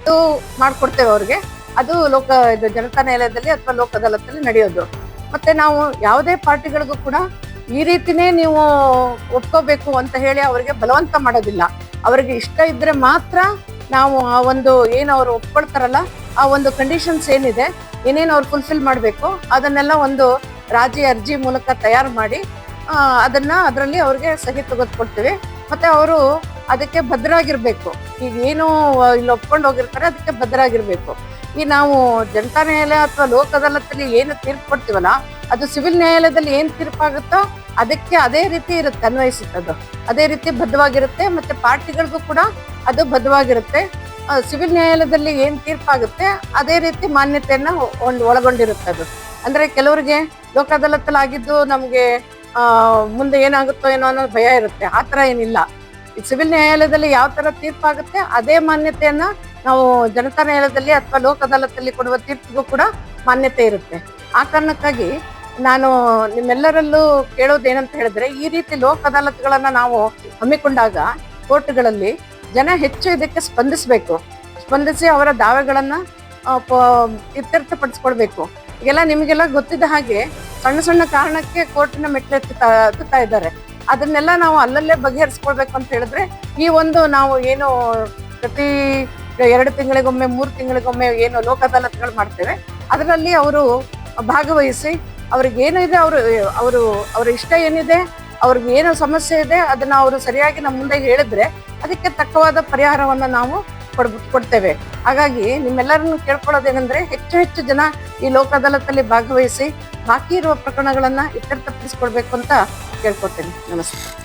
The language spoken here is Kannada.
ಇದು ಮಾಡ್ಕೊಡ್ತೇವೆ ಅವ್ರಿಗೆ. ಅದು ಇದು ಜನತಾ ನ್ಯಾಯಾಲಯದಲ್ಲಿ ಅಥವಾ ಲೋಕ ಅದಾಲತ್ನಲ್ಲಿ ನಡೆಯೋದು. ಮತ್ತೆ ನಾವು ಯಾವುದೇ ಪಾರ್ಟಿಗಳಿಗೂ ಕೂಡ ಈ ರೀತಿನೇ ನೀವು ಒಪ್ಕೋಬೇಕು ಅಂತ ಹೇಳಿ ಅವರಿಗೆ ಬಲವಂತ ಮಾಡೋದಿಲ್ಲ. ಅವರಿಗೆ ಇಷ್ಟ ಇದ್ರೆ ಮಾತ್ರ ನಾವು ಆ ಒಂದು ಏನು ಅವ್ರು ಒಪ್ಕೊಳ್ತಾರಲ್ಲ, ಆ ಒಂದು ಕಂಡೀಷನ್ಸ್ ಏನಿದೆ, ಏನೇನು ಅವ್ರು ಫುಲ್ಫಿಲ್ ಮಾಡಬೇಕು ಅದನ್ನೆಲ್ಲ ಒಂದು ರಾಜಿ ಅರ್ಜಿ ಮೂಲಕ ತಯಾರು ಮಾಡಿ ಅದರಲ್ಲಿ ಅವ್ರಿಗೆ ಸಹಿ ತೆಗೆದುಕೊಡ್ತೀವಿ. ಮತ್ತೆ ಅವರು ಅದಕ್ಕೆ ಭದ್ರಾಗಿರ್ಬೇಕು. ಈಗ ಏನು ಇಲ್ಲಿ ಒಪ್ಕೊಂಡು ಹೋಗಿರ್ತಾರೆ ಅದಕ್ಕೆ ಭದ್ರಾಗಿರ್ಬೇಕು. ಈ ನಾವು ಜನತಾ ನ್ಯಾಯಾಲಯ ಅಥವಾ ಲೋಕ ಅದಾಲತ್ನಲ್ಲಿ ಏನು ತೀರ್ಪು ಕೊಡ್ತೀವಲ್ಲ, ಅದು ಸಿವಿಲ್ ನ್ಯಾಯಾಲಯದಲ್ಲಿ ಏನ್ ತೀರ್ಪಾಗುತ್ತೋ ಅದಕ್ಕೆ ಅದೇ ರೀತಿ ಇರುತ್ತೆ, ಅನ್ವಯಿಸುತ್ತದು ಅದೇ ರೀತಿ ಬದ್ಧವಾಗಿರುತ್ತೆ. ಮತ್ತೆ ಪಾರ್ಟಿಗಳಿಗೂ ಕೂಡ ಅದು ಬದ್ಧವಾಗಿರುತ್ತೆ. ಸಿವಿಲ್ ನ್ಯಾಯಾಲಯದಲ್ಲಿ ಏನ್ ತೀರ್ಪಾಗುತ್ತೆ ಅದೇ ರೀತಿ ಮಾನ್ಯತೆಯನ್ನ ಒಳಗೊಂಡಿರುತ್ತೆ ಅದು. ಅಂದ್ರೆ ಕೆಲವರಿಗೆ ಲೋಕ ಅದಾಲತ್ತಲ್ಲಿ ಆಗಿದ್ದು ನಮ್ಗೆ ಮುಂದೆ ಏನಾಗುತ್ತೋ ಏನೋ ಅನ್ನೋ ಭಯ ಇರುತ್ತೆ. ಆ ತರ ಏನಿಲ್ಲ. ಸಿವಿಲ್ ನ್ಯಾಯಾಲಯದಲ್ಲಿ ಯಾವ ತರ ತೀರ್ಪಾಗುತ್ತೆ ಅದೇ ಮಾನ್ಯತೆಯನ್ನ ನಾವು ಜನತಾ ನ್ಯಾಯಾಲಯದಲ್ಲಿ ಅಥವಾ ಲೋಕ ಅದಾಲತ್ತಲ್ಲಿ ಕೊಡುವ ತೀರ್ಪಿಗೂ ಕೂಡ ಮಾನ್ಯತೆ ಇರುತ್ತೆ. ಆ ಕಾರಣಕ್ಕಾಗಿ ನಾನು ನಿಮ್ಮೆಲ್ಲರಲ್ಲೂ ಕೇಳೋದೇನಂತ ಹೇಳಿದ್ರೆ, ಈ ರೀತಿ ಲೋಕ ಅದಾಲತ್ಗಳನ್ನ ನಾವು ಹಮ್ಮಿಕೊಂಡಾಗ ಕೋರ್ಟ್ಗಳಲ್ಲಿ ಜನ ಹೆಚ್ಚು ಇದಕ್ಕೆ ಸ್ಪಂದಿಸಿ ಅವರ ದಾವೆಗಳನ್ನ ಇತ್ಯರ್ಥಪಡಿಸ್ಕೊಡ್ಬೇಕು. ಈಗೆಲ್ಲ ನಿಮಗೆಲ್ಲ ಗೊತ್ತಿದ್ದ ಹಾಗೆ ಸಣ್ಣ ಸಣ್ಣ ಕಾರಣಕ್ಕೆ ಕೋರ್ಟಿನ ಮೆಟ್ಲೆತ್ತುತ್ತಾ ಇದ್ದಾರೆ. ಅದನ್ನೆಲ್ಲ ನಾವು ಅಲ್ಲಲ್ಲೇ ಬಗೆಹರಿಸ್ಕೊಳ್ಬೇಕು ಅಂತ ಹೇಳಿದ್ರೆ, ಈ ಒಂದು ನಾವು ಏನು ಪ್ರತಿ 2 ತಿಂಗಳಿಗೊಮ್ಮೆ 3 ತಿಂಗಳಿಗೊಮ್ಮೆ ಏನು ಲೋಕ ಅದಾಲತ್ಗಳು ಮಾಡ್ತೇವೆ, ಅದರಲ್ಲಿ ಅವರು ಭಾಗವಹಿಸಿ ಅವ್ರಿಗೆ ಏನಿದೆ ಅವ್ರ ಇಷ್ಟ ಏನಿದೆ, ಅವ್ರಿಗೆ ಏನು ಸಮಸ್ಯೆ ಇದೆ ಅದನ್ನ ಅವರು ಸರಿಯಾಗಿ ನಮ್ಮ ಮುಂದೆ ಹೇಳಿದ್ರೆ ಅದಕ್ಕೆ ತಕ್ಕವಾದ ಪರಿಹಾರವನ್ನ ನಾವು ಕೊಡ್ತೇವೆ. ಹಾಗಾಗಿ ನಿಮ್ಮೆಲ್ಲರನ್ನು ಕೇಳ್ಕೊಳ್ಳೋದೇನೆಂದ್ರೆ, ಹೆಚ್ಚು ಜನ ಈ ಲೋಕ ಅದಾಲತ್ತಲ್ಲಿ ಭಾಗವಹಿಸಿ ಬಾಕಿ ಇರುವ ಪ್ರಕರಣಗಳನ್ನ ಇತ್ಯರ್ಥಪಡಿಸ್ಕೊಡ್ಬೇಕು ಅಂತ ಕೇಳ್ಕೊತೇನೆ. ನಮಸ್ತೆ.